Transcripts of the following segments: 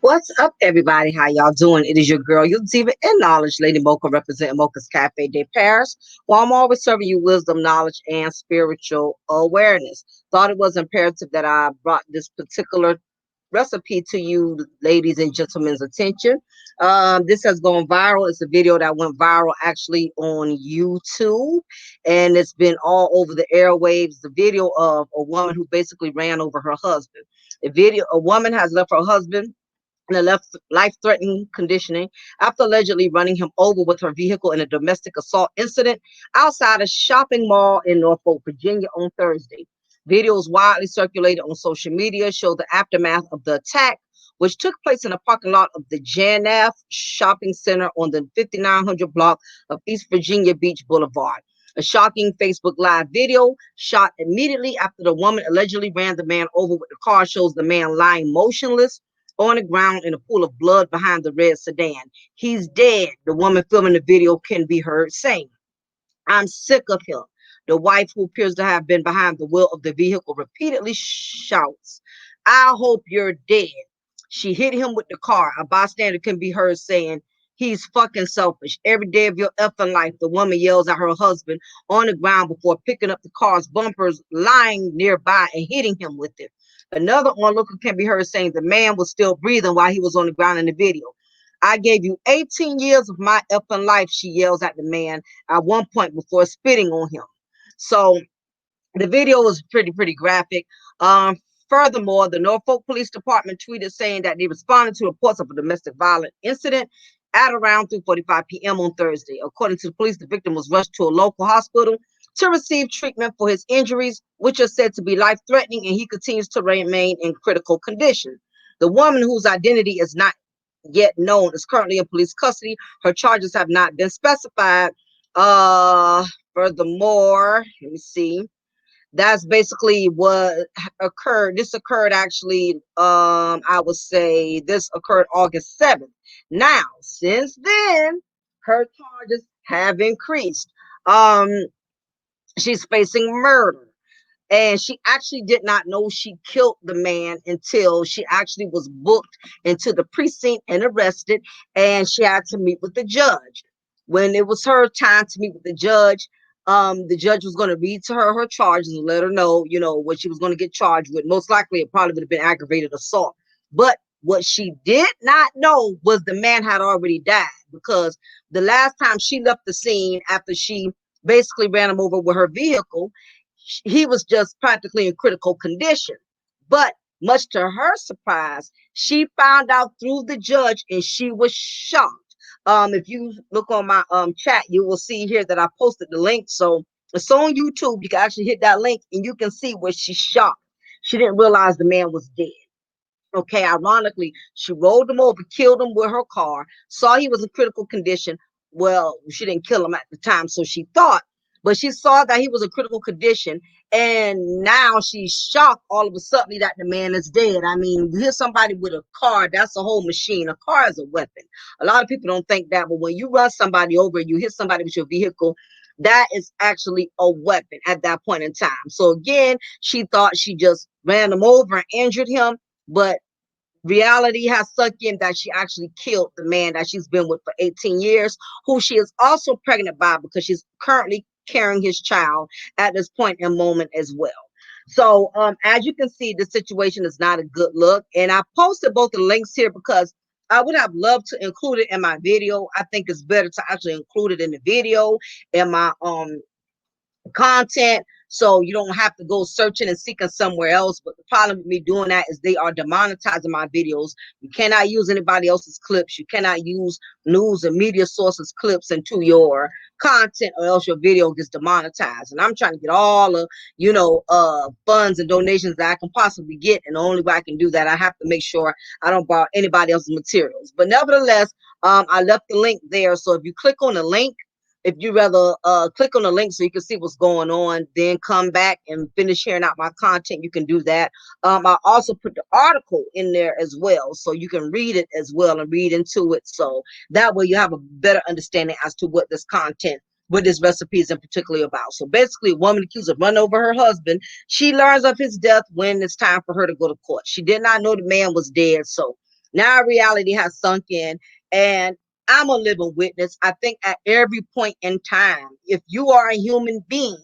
What's up, everybody? How y'all doing? It is your girl, you Diva and Knowledge, Lady Mocha, representing Mocha's Cafe de Paris. Well, I'm always serving you wisdom, knowledge, and spiritual awareness. Thought it was imperative that I brought this particular recipe to you, ladies and gentlemen's attention. This has gone viral. It's a video that went viral actually on YouTube, and it's been all over the airwaves. The video of a woman who basically ran over her husband. A woman has left her husband in a life-threatening conditioning after allegedly running him over with her vehicle in a domestic assault incident outside a shopping mall in Norfolk, Virginia on Thursday. Videos widely circulated on social media show the aftermath of the attack, which took place in a parking lot of the Janaf Shopping Center on the 5900 block of East Virginia Beach Boulevard. A shocking Facebook Live video shot immediately after the woman allegedly ran the man over with the car shows the man lying motionless on the ground in a pool of blood behind the red sedan. He's dead, the woman filming the video can be heard saying. I'm sick of him. The wife, who appears to have been behind the wheel of the vehicle, repeatedly shouts, I hope you're dead. She hit him with the car. A bystander can be heard saying, he's fucking selfish. Every day of your effing life, the woman yells at her husband on the ground before picking up the car's bumpers lying nearby and hitting him with it. Another onlooker can be heard saying the man was still breathing while he was on the ground in the video. I gave you 18 years of my effing life, she yells at the man at one point before spitting on him. So the video was pretty graphic. Furthermore, the Norfolk Police Department tweeted saying that they responded to reports of a domestic violence incident at around 3:45 p.m. on Thursday. According to the police, the victim was rushed to a local hospital to receive treatment for his injuries, which are said to be life-threatening, and he continues to remain in critical condition. The woman, whose identity is not yet known, is currently in police custody. Her charges have not been specified. Furthermore, let me see. That's basically what occurred. This occurred actually, I would say this occurred August 7th. Now, since then, her charges have increased. Um, she's facing murder. And she actually did not know she killed the man until she actually was booked into the precinct and arrested, and she had to meet with the judge. When it was her time to meet with the judge was going to read to her charges and let her know, what she was going to get charged with. Most likely, it probably would have been aggravated assault. But what she did not know was the man had already died, because the last time she left the scene after she basically ran him over with her vehicle, he was just practically in critical condition. But much to her surprise, she found out through the judge, and she was shocked. If you look on my chat, you will see here that I posted the link. So it's on YouTube. You can actually hit that link and you can see where she's shocked. She didn't realize the man was dead. Okay, ironically, she rolled him over, killed him with her car, saw he was in critical condition. Well, she didn't kill him at the time, so she thought, but she saw that he was in critical condition, and now she's shocked all of a sudden that the man is dead. I mean, you hit somebody with a car, that's a whole machine. A car is a weapon. A lot of people don't think that, but when you run somebody over, you hit somebody with your vehicle, that is actually a weapon at that point in time. So again, she thought she just ran him over and injured him, but reality has sunk in that she actually killed the man that she's been with for 18 years, who she is also pregnant by, because she's currently carrying his child at this point in moment as well. So as you can see, the situation is not a good look. And I posted both the links here because I would have loved to include it in my video. I think it's better to actually include it in the video, in my content, so you don't have to go searching and seeking somewhere else. But the problem with me doing that is they are demonetizing my videos. You cannot use anybody else's clips. You cannot use news and media sources clips into your content, or else your video gets demonetized. And I'm trying to get all the funds and donations that I can possibly get, and the only way I can do that, I have to make sure I don't borrow anybody else's materials. But nevertheless, I left the link there, so if you click on the link, if you rather click on the link so you can see what's going on, then come back and finish sharing out my content, you can do that. I also put the article in there as well, so you can read it as well and read into it. So that way you have a better understanding as to what this content, what this recipe is in particular about. So basically, a woman accused of running over her husband, she learns of his death when it's time for her to go to court. She did not know the man was dead, so Now reality has sunk in, and I'm a living witness. I think at every point in time, if you are a human being,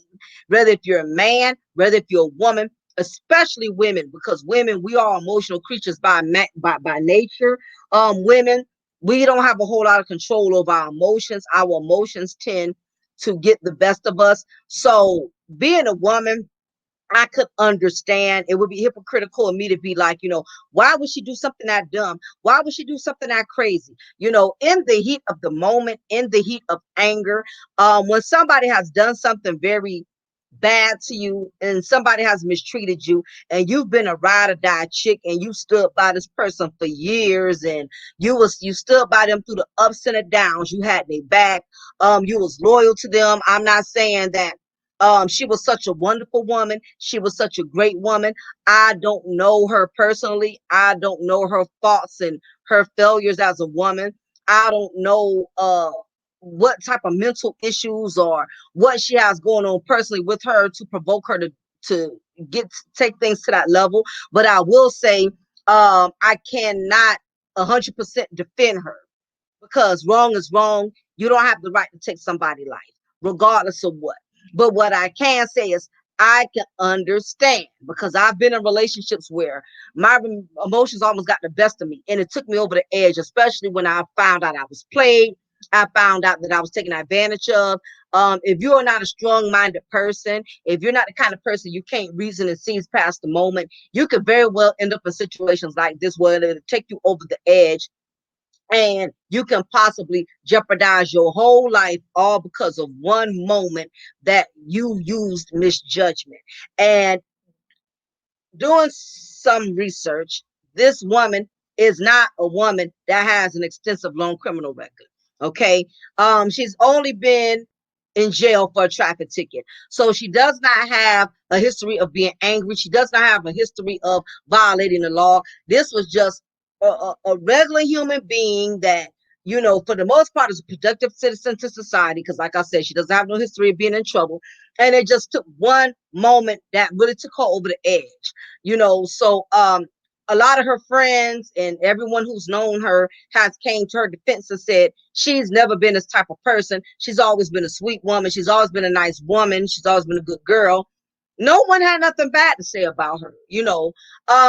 whether if you're a man, whether if you're a woman, especially women, because women, we are emotional creatures by nature. Women, we don't have a whole lot of control over our emotions. Our emotions tend to get the best of us. So being a woman, I could understand it would be hypocritical of me to be like, why would she do something that dumb? Why would she do something that crazy? In the heat of the moment, in the heat of anger, when somebody has done something very bad to you and somebody has mistreated you and you've been a ride or die chick and you stood by this person for years and you stood by them through the ups and the downs, you had their back, you was loyal to them. I'm not saying that she was such a wonderful woman. She was such a great woman. I don't know her personally. I don't know her thoughts and her failures as a woman. I don't know what type of mental issues or what she has going on personally with her to provoke her to take things to that level. But I will say I cannot 100% defend her because wrong is wrong. You don't have the right to take somebody's life, regardless of what. But what I can say is I can understand because I've been in relationships where my emotions almost got the best of me and it took me over the edge, especially when I found out I was played. I found out that I was taken advantage of. If you are not a strong-minded person, if you're not the kind of person you can't reason and see past the moment, you could very well end up in situations like this where it'll take you over the edge and you can possibly jeopardize your whole life all because of one moment that you used misjudgment. And doing some research, this woman is not a woman that has an extensive long criminal record. Okay. She's only been in jail for a traffic ticket. So she does not have a history of being angry. She does not have a history of violating the law. This was just a regular human being that, for the most part is a productive citizen to society. Because like I said, she doesn't have no history of being in trouble. And it just took one moment that really took her over the edge. So a lot of her friends and everyone who's known her has came to her defense and said she's never been this type of person. She's always been a sweet woman. She's always been a nice woman. She's always been a good girl. No one had nothing bad to say about her.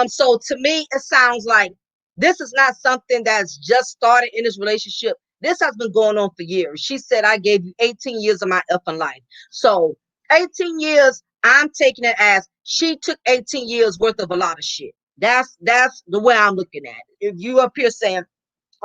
So to me it sounds like this is not something that's just started in this relationship. This has been going on for years. She said, I gave you 18 years of my effing life. So 18 years, I'm taking it as she took 18 years worth of a lot of shit. That's the way I'm looking at it. If you up here saying,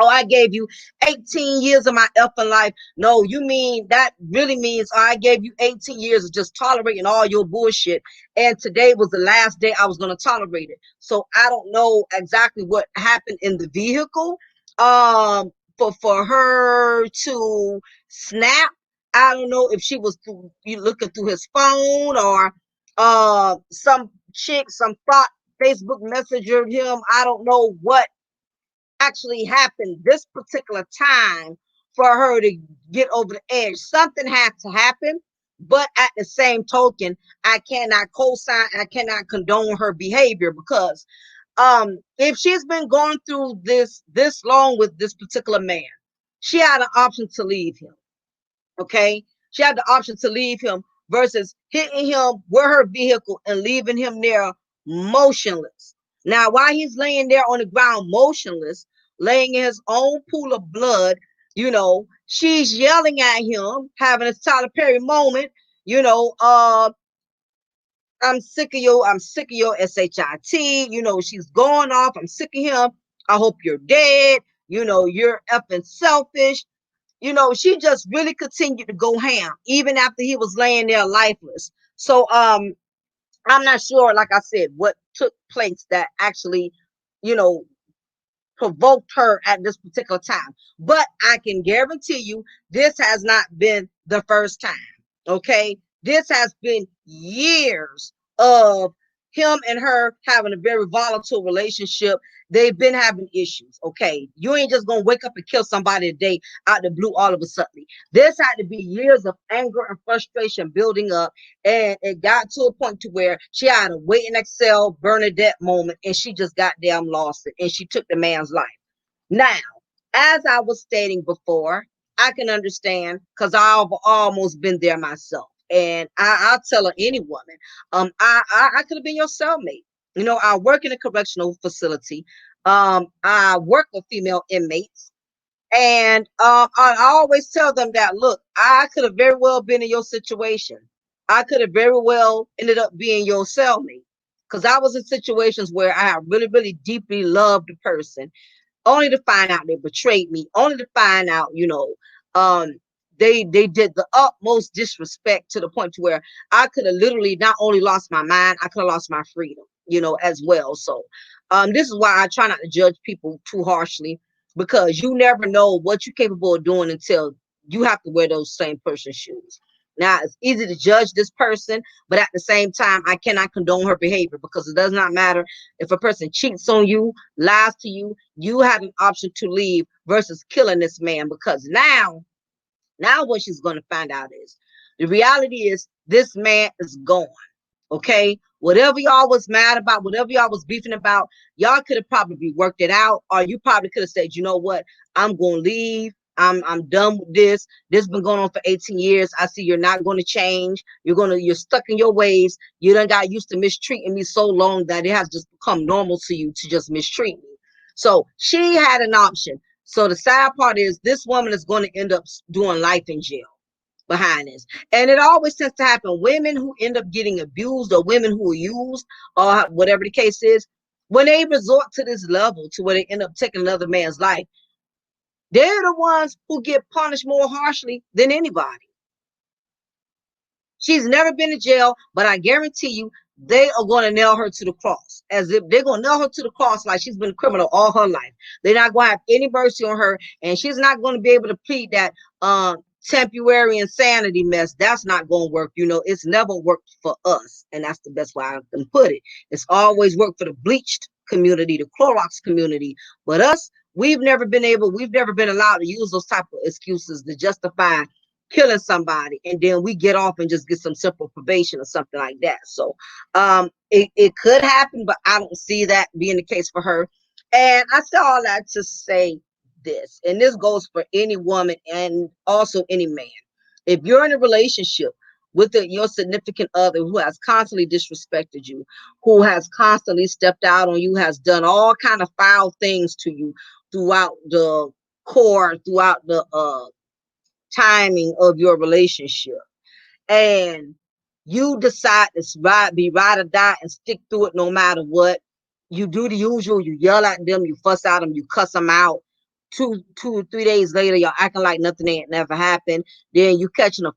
oh, I gave you 18 years of my effing life. No, you mean that really means I gave you 18 years of just tolerating all your bullshit. And today was the last day I was going to tolerate it. So I don't know exactly what happened in the vehicle. For her to snap, I don't know if she was you looking through his phone or some chick, some thought Facebook messengered him. I don't know what actually happened this particular time for her to get over the edge. Something had to happen, but at the same token, I cannot co-sign, I cannot condone her behavior because if she's been going through this long with this particular man, she had an option to leave him. Okay, she had the option to leave him versus hitting him with her vehicle and leaving him there motionless. Now, while he's laying there on the ground motionless, laying in his own pool of blood, she's yelling at him, having a Tyler Perry moment. you know uh I'm sick of you. I'm sick of your shit. She's going off. I'm sick of him. I hope you're dead. You're effing selfish. She just really continued to go ham even after he was laying there lifeless. So I'm not sure, like I said, what took place that actually, you know, provoked her at this particular time. But I can guarantee you this has not been the first time. Okay. This has been years of him and her having a very volatile relationship. They've been having issues. Okay. You ain't just gonna wake up and kill somebody today out the blue all of a sudden. This had to be years of anger and frustration building up. And it got to a point to where she had a wait and excel Bernadette moment and she just goddamn lost it. And she took the man's life. Now, as I was stating before, I can understand because I've almost been there myself. And I'll tell her, any woman, I could have been your cellmate. You know, I work in a correctional facility. I work with female inmates. And I always tell them that, look, I could have very well been in your situation. I could have very well ended up being your cellmate because I was in situations where I really, really deeply loved a person, only to find out they betrayed me, only to find out, um, they did the utmost disrespect to the point to where I could have literally not only lost my mind, I could have lost my freedom, as well. So, this is why I try not to judge people too harshly because you never know what you're capable of doing until you have to wear those same person's shoes. Now, it's easy to judge this person, but at the same time, I cannot condone her behavior because it does not matter if a person cheats on you, lies to you. You have an option to leave versus killing this man because now what she's going to find out is the reality is this man is gone. Okay, whatever y'all was mad about, whatever y'all was beefing about, y'all could have probably worked it out, or you probably could have said, you know what, I'm gonna leave. I'm done with this. This has been going on for 18 years. I see you're not going to change. You're stuck in your ways. You done got used to mistreating me so long that it has just become normal to you to just mistreat me. So she had an option. So the sad part is this woman is going to end up doing life in jail behind this. And it always tends to happen. Women who end up getting abused or women who are used or whatever the case is, when they resort to this level to where they end up taking another man's life, they're the ones who get punished more harshly than anybody. She's never been to jail, but I guarantee you they are going to nail her to the cross. As if they're going to nail her to the cross like she's been a criminal all her life. They're not going to have any mercy on her, and she's not going to be able to plead that temporary insanity mess. That's not going to work. It's never worked for us, and that's the best way I can put it. It's always worked for the bleached community, the Clorox community, but us, we've never been allowed to use those type of excuses to justify killing somebody, and then we get off and just get some simple probation or something like that. So it could happen, but I don't see that being the case for her. And I say all that to say this, and this goes for any woman and also any man. If you're in a relationship with your significant other who has constantly disrespected you, who has constantly stepped out on you, has done all kind of foul things to you throughout the throughout the timing of your relationship, and you decide to be ride or die and stick through it no matter what, you do the usual. You yell at them, you fuss at them, you cuss them out. 2 3 days later, you're acting like nothing ain't never happened. Then you catching a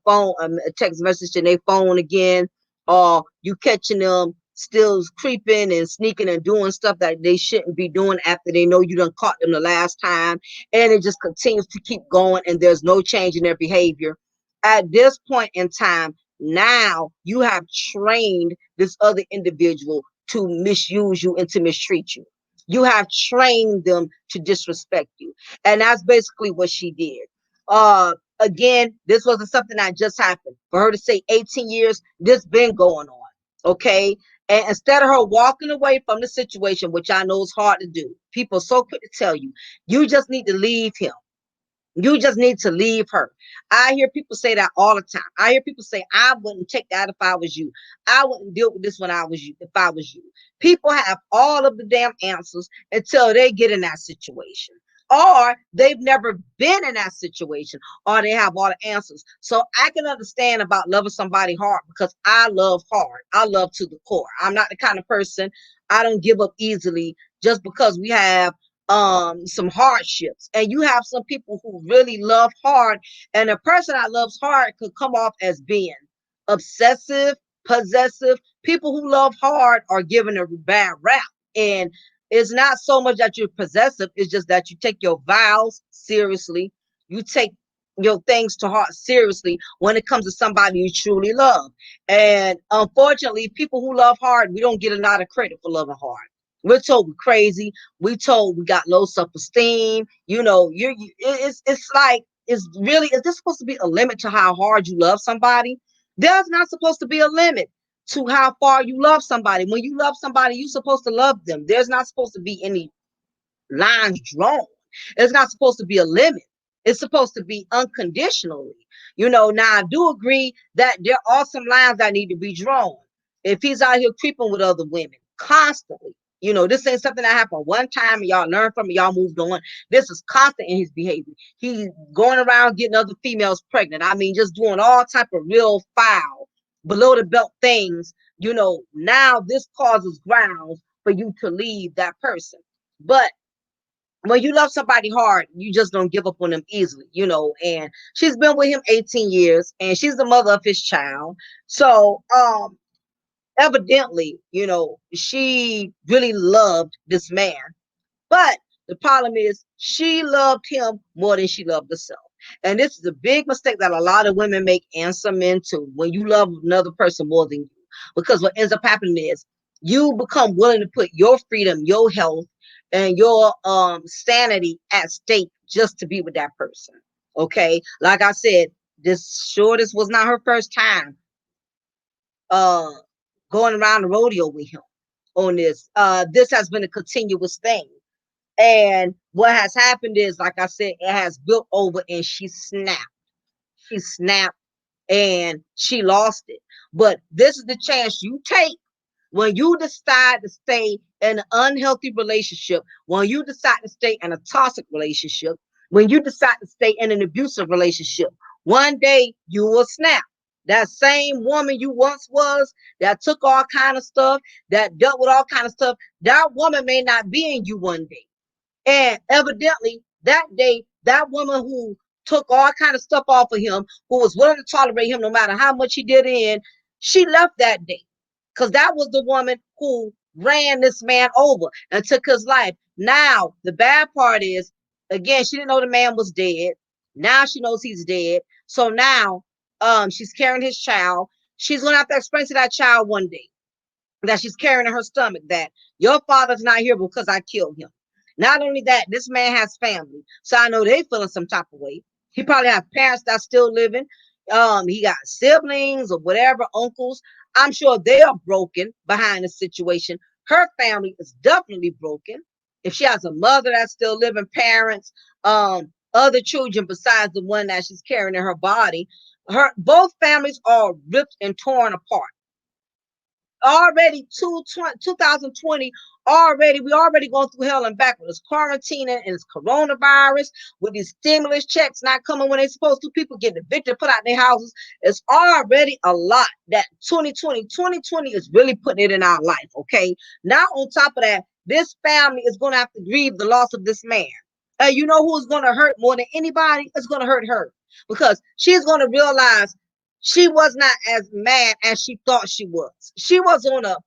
text message in their phone again, or you catching them still creeping and sneaking and doing stuff that they shouldn't be doing after they know you done caught them the last time, and it just continues to keep going, and there's no change in their behavior. At this point in time, now you have trained this other individual to misuse you and to mistreat you. You have trained them to disrespect you. And that's basically what she did. Again, this wasn't something that just happened. For her to say 18 years, this been going on. Okay. And instead of her walking away from the situation, which I know is hard to do, people are so quick to tell you, you just need to leave him. You just need to leave her. I hear people say that all the time. I hear people say, I wouldn't take that if I was you. I wouldn't deal with this when I was you, if I was you. People have all of the damn answers until they get in that situation. Or they've never been in that situation, or they have all the answers. So I can understand about loving somebody hard because I love hard. I love to the core. I'm not the kind of person, I don't give up easily just because we have some hardships, and you have some people who really love hard, and a person that loves hard could come off as being obsessive, possessive. People who love hard are given a bad rap, and it's not so much that you're possessive, it's just that you take your vows seriously, you take your things to heart seriously when it comes to somebody you truly love. And unfortunately, people who love hard, we don't get a lot of credit for loving hard. We're told we're crazy. We told we got low self-esteem. It's like, is this supposed to be a limit to how hard you love somebody? There's not supposed to be a limit to how far you love somebody. When you love somebody, you're supposed to love them. There's not supposed to be any lines drawn. It's not supposed to be a limit. It's supposed to be unconditionally. Now I do agree that there are some lines that need to be drawn. If he's out here creeping with other women constantly, this ain't something that happened one time and y'all learned from it, y'all moved on. This is constant in his behavior. He's going around getting other females pregnant. I mean, just doing all type of real foul, below the belt things. Now this causes grounds for you to leave that person. But when you love somebody hard, you just don't give up on them easily, and she's been with him 18 years and she's the mother of his child. So, evidently, she really loved this man. But the problem is she loved him more than she loved herself. And this is a big mistake that a lot of women make and some men too, when you love another person more than you. Because what ends up happening is you become willing to put your freedom, your health, and your sanity at stake just to be with that person. Okay. Like I said, this was not her first time uh going around the rodeo with him on this. This has been a continuous thing. And what has happened is, like I said, it has built over and she snapped. She snapped and she lost it. But this is the chance you take when you decide to stay in an unhealthy relationship, when you decide to stay in a toxic relationship, when you decide to stay in an abusive relationship. One day you will snap. That same woman you once was, that took all kind of stuff, that dealt with all kind of stuff, that woman may not be in you one day. And evidently, that day, that woman who took all kind of stuff off of him, who was willing to tolerate him no matter how much he did in, she left that day. Because that was the woman who ran this man over and took his life. Now, the bad part is, again, she didn't know the man was dead. Now she knows he's dead. So now she's carrying his child. She's going to have to explain to that child one day that she's carrying in her stomach that your father's not here because I killed him. Not only that, this man has family, so I know they feeling some type of way. He probably has parents that's still living. He got siblings or whatever, uncles. I'm sure they are broken behind the situation. Her family is definitely broken. If she has a mother that's still living, parents, other children besides the one that she's carrying in her body, her both families are ripped and torn apart already. 2020 already, we already going through hell and back with this quarantining and this coronavirus, with these stimulus checks not coming when they're supposed to, people getting evicted, put out their houses. It's already a lot that 2020 is really putting it in our life. Okay, now on top of that, this family is going to have to grieve the loss of this man. You know who is going to hurt more than anybody? It's going to hurt her, because she's going to realize she was not as mad as she thought she was. She was on a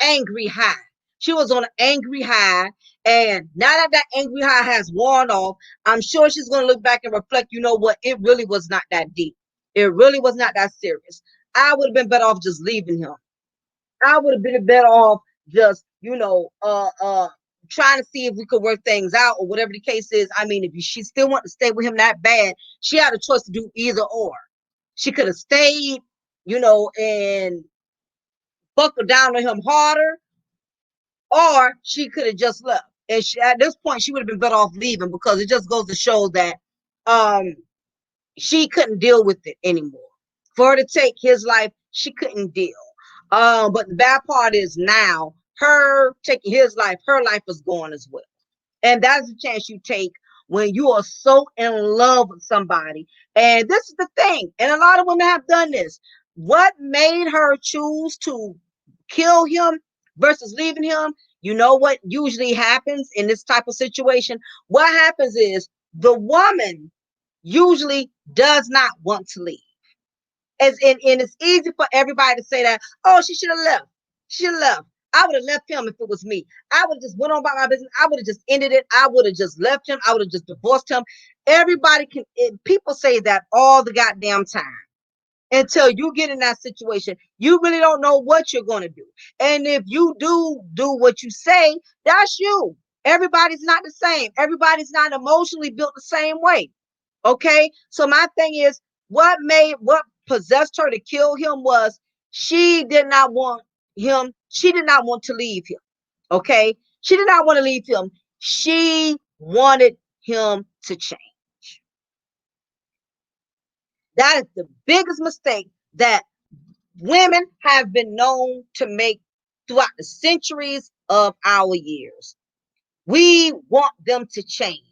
angry high. She was on an angry high. And now that that angry high has worn off, I'm sure she's going to look back and reflect, you know what? It really was not that deep. It really was not that serious. I would have been better off just leaving him. I would have been better off just, trying to see if we could work things out or whatever the case is. I mean, if she still want to stay with him that bad, she had a choice to do either or. She could have stayed, and buckled down on him harder, or she could have just left. And at this point, she would have been better off leaving, because it just goes to show that um, she couldn't deal with it anymore. For her to take his life, she couldn't deal. But the bad part is now her taking his life, her life is gone as well. And that's a chance you take when you are so in love with somebody. And this is the thing, and a lot of women have done this. What made her choose to kill him versus leaving him? You know what usually happens in this type of situation? What happens is the woman usually does not want to leave. And it's easy for everybody to say that, oh, she should have left. She should have left. I would have left him if it was me. I would have just went on about my business. I would have just ended it. I would have just left him. I would have just divorced him. Everybody can, people say that all the goddamn time. Until you get in that situation, you really don't know what you're going to do. And if you do what you say, that's you. Everybody's not the same. Everybody's not emotionally built the same way. Okay. So my thing is, what possessed her to kill him was she did not want him. She did not want to leave him. Okay. She did not want to leave him. She wanted him to change. That is the biggest mistake that women have been known to make throughout the centuries of our years. We want them to change.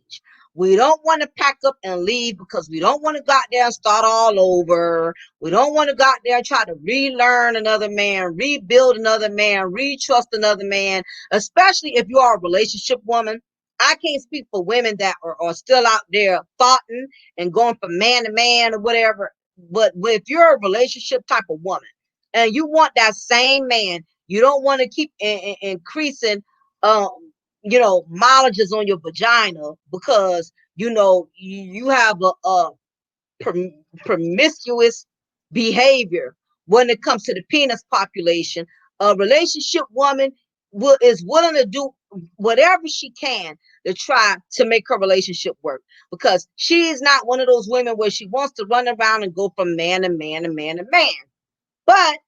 We don't want to pack up and leave because we don't want to go out there and start all over. We don't want to go out there and try to relearn another man, rebuild another man, retrust another man, especially if you are a relationship woman. I can't speak for women that are still out there thoughting and going from man to man or whatever. But if you're a relationship type of woman and you want that same man, you don't want to keep increasing um, mileages on your vagina because you have a promiscuous behavior when it comes to the penis population. A relationship woman is willing to do whatever she can to try to make her relationship work, because she is not one of those women where she wants to run around and go from man to man to man to man. But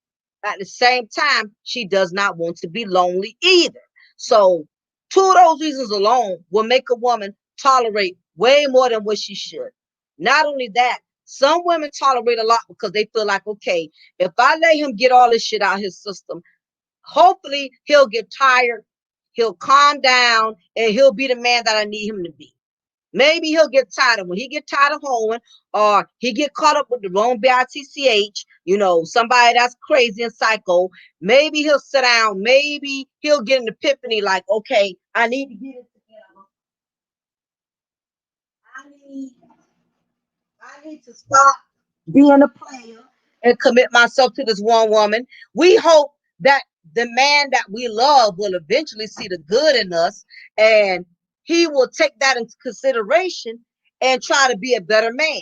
at the same time, she does not want to be lonely either. So two of those reasons alone will make a woman tolerate way more than what she should. Not only that, some women tolerate a lot because they feel like, okay, if I let him get all this shit out of his system, hopefully he'll get tired, he'll calm down, and he'll be the man that I need him to be. Maybe he'll get tired of when he get tired of hoeing, or he get caught up with the wrong bitch, somebody that's crazy and psycho. Maybe he'll sit down. Maybe he'll get an epiphany like, okay, I need to get it together. I need, I need to stop being a player and commit myself to this one woman. We hope that the man that we love will eventually see the good in us, and he will take that into consideration and try to be a better man.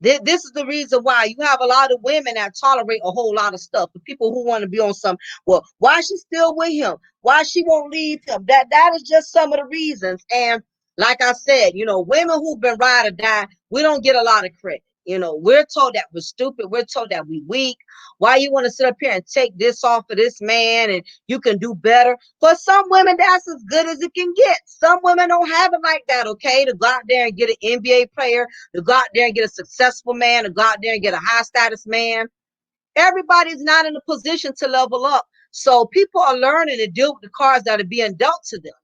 This is the reason why you have a lot of women that tolerate a whole lot of stuff. The people who want to be on some, well, why she still with him? Why she won't leave him? That is just some of the reasons. And like I said, women who've been ride or die, we don't get a lot of credit. We're told that we're stupid. We're told that we're weak. Why you want to sit up here and take this off of this man and you can do better? For some women, that's as good as it can get. Some women don't have it like that, okay? To go out there and get an NBA player, to go out there and get a successful man, to go out there and get a high status man. Everybody's not in a position to level up. So people are learning to deal with the cards that are being dealt to them.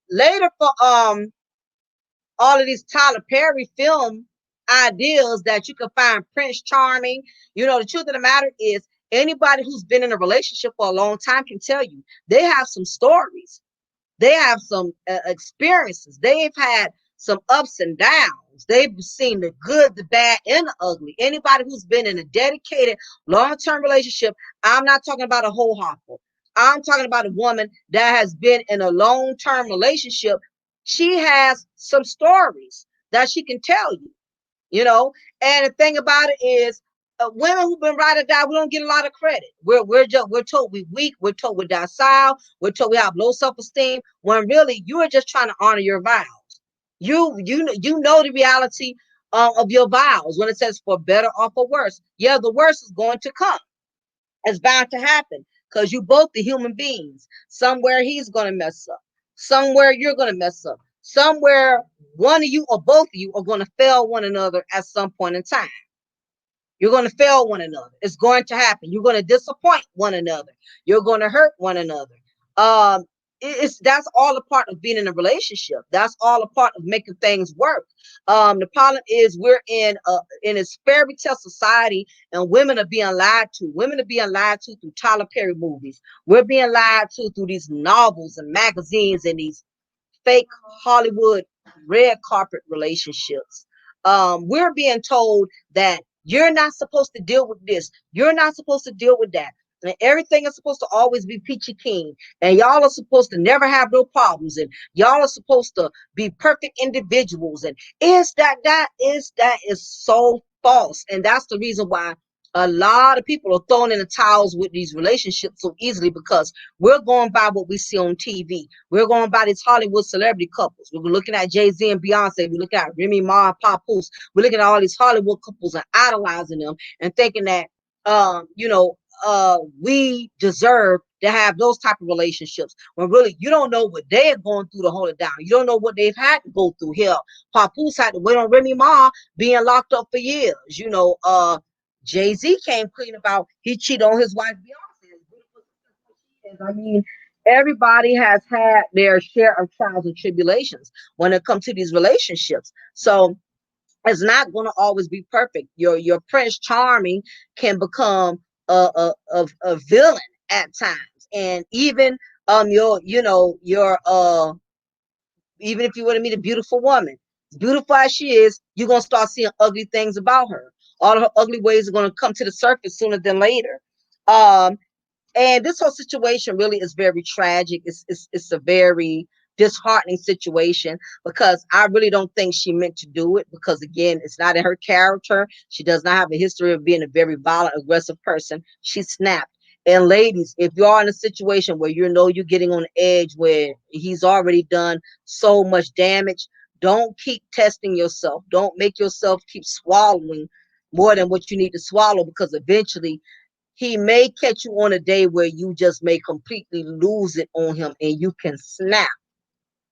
Later for all of these Tyler Perry film ideas that you can find Prince Charming. The truth of the matter is anybody who's been in a relationship for a long time can tell you they have some stories. They have some experiences. They've had some ups and downs. They've seen the good, the bad, and the ugly. Anybody who's been in a dedicated, long-term relationship, I'm not talking about a whole hopper. I'm talking about a woman that has been in a long-term relationship. She has some stories that she can tell you, you know. And the thing about it is, women who've been ride or die, we don't get a lot of credit. We're told we're weak. We're told we're docile. We're told we have low self-esteem. When really you are just trying to honor your vows. You know the reality of your vows when it says for better or for worse. Yeah, the worst is going to come. It's bound to happen because you both the human beings. Somewhere he's going to mess up. Somewhere you're going to mess up. Somewhere one of you or both of you are going to fail one another at some point in time. You're going to fail one another. It's going to happen. You're going to disappoint one another. You're going to hurt one another. Um, that's all a part of being in a relationship. That's all a part of making things work. The problem is we're in this fairy tale society, and women are being lied to. Women are being lied to through Tyler Perry movies. We're being lied to through these novels and magazines and these fake Hollywood red carpet relationships. We're being told that you're not supposed to deal with this. You're not supposed to deal with that. And everything is supposed to always be peachy keen. And y'all are supposed to never have no problems. And y'all are supposed to be perfect individuals. And that is so false. And that's the reason why a lot of people are throwing in the towels with these relationships so easily, because we're going by what we see on TV. We're going by these Hollywood celebrity couples. We're looking at Jay-Z and Beyonce. We're looking at Remy Ma and Papoose. We're looking at all these Hollywood couples and idolizing them and thinking that, we deserve to have those type of relationships when really you don't know what they are going through to hold it down. You don't know what they've had to go through. Hell, Papoose had to wait on Remy Ma being locked up for years. Jay-Z came clean about he cheated on his wife Beyonce. As beautiful as she is. I mean, everybody has had their share of trials and tribulations when it comes to these relationships. So it's not going to always be perfect. Your Prince Charming can become a villain at times, and even your even if you want to meet a beautiful woman, as beautiful as she is, you're gonna start seeing ugly things about her. All of her ugly ways are gonna come to the surface sooner than later. Um, and this whole situation really is very tragic. It's a very disheartening situation because I really don't think she meant to do it because again, it's not in her character. She does not have a history of being a very violent, aggressive person. She snapped. And ladies, if you are in a situation where you know you're getting on the edge where he's already done so much damage, don't keep testing yourself. Don't make yourself keep swallowing more than what you need to swallow because eventually he may catch you on a day where you just may completely lose it on him and you can snap.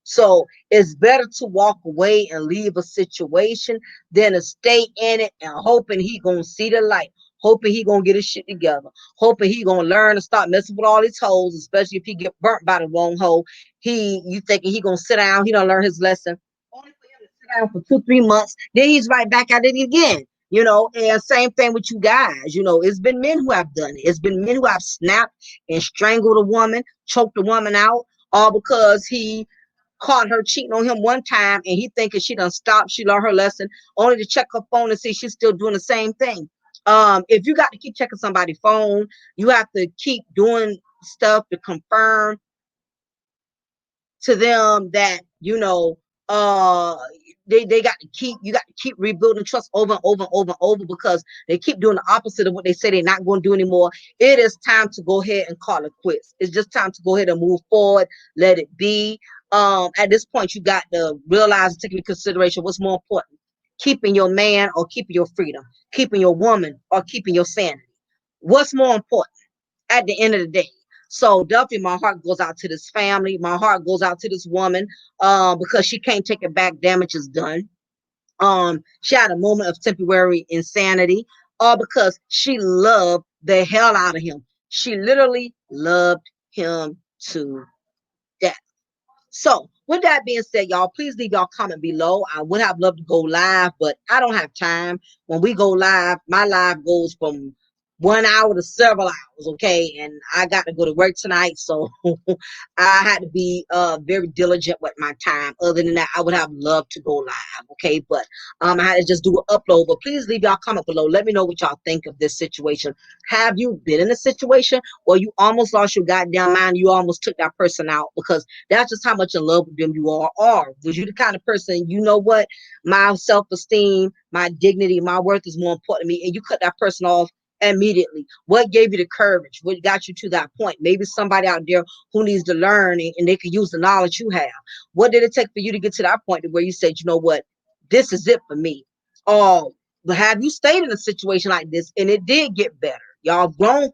So it's better to walk away and leave a situation than to stay in it and hoping he gonna see the light, hoping he gonna get his shit together, hoping he gonna learn to stop messing with all these hoes, especially if he get burnt by the wrong hoe. You thinking he gonna sit down, he don't learn his lesson, only for him to sit down for 2, 3 months, then he's right back at it again. And same thing with you guys. It's been men who have done it. It's been men who have snapped and strangled a woman, choked a woman out, all because he caught her cheating on him one time and he thinking she done stopped, she learned her lesson, only to check her phone and see she's still doing the same thing. If you got to keep checking somebody's phone, you have to keep doing stuff to confirm to them that uh they got to keep you got to keep rebuilding trust over and over and over and over because they keep doing the opposite of what they say they're not going to do anymore. It is time to go ahead and call it quits. It's just time to go ahead and move forward, let it be. At this point you got to realize and take into consideration what's more important, keeping your man or keeping your freedom, keeping your woman or keeping your sanity. What's more important at the end of the day? So definitely my heart goes out to this family. My heart goes out to this woman because she can't take it back. Damage is done. She had a moment of temporary insanity all because she loved the hell out of him. She literally loved him to death. So, with that being said, y'all, please leave y'all comment below. I would have loved to go live, but I don't have time. When we go live, my live goes from 1 hour to several hours, okay? And I got to go to work tonight, so I had to be very diligent with my time. Other than that, I would have loved to go live, okay? But I had to just do an upload. But please leave y'all comment below. Let me know what y'all think of this situation. Have you been in a situation where you almost lost your goddamn mind? You almost took that person out because that's just how much in love with them you are. Was you the kind of person, you know what, my self-esteem, my dignity, my worth is more important to me, and you cut that person off immediately? What gave you the courage? What got you to that point? Maybe somebody out there who needs to learn and they could use the knowledge you have. What did it take for you to get to that point where you said, you know what, this is it for me? But have you stayed in a situation like this and it did get better? Y'all grown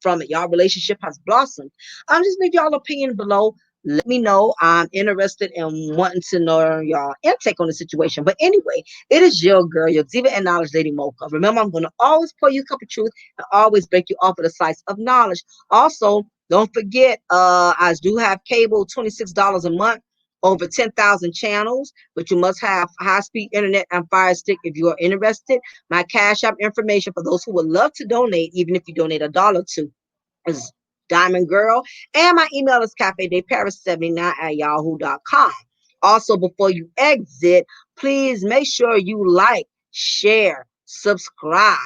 from it. Y'all relationship has blossomed. Just leave y'all opinion below. Let me know. I'm interested in wanting to know y'all intake on the situation. But anyway, it is your girl, your Diva and Knowledge Lady Mocha. Remember, I'm going to always pour you a cup of truth and always break you off with a slice of knowledge. Also, don't forget, I do have cable, $26 a month, over 10,000 channels, but you must have high-speed internet and Fire Stick if you are interested. My Cash App information for those who would love to donate, even if you donate $1 to, is Diamond Girl. And my email is cafedeparis79@yahoo.com. Also, before you exit, please make sure you like, share, subscribe.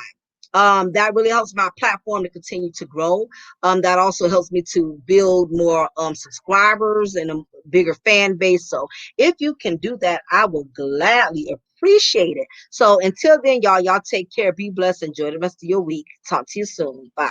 That really helps my platform to continue to grow. That also helps me to build more subscribers and a bigger fan base. So if you can do that, I will gladly appreciate it. So until then, y'all take care, be blessed, enjoy the rest of your week. Talk to you soon. Bye.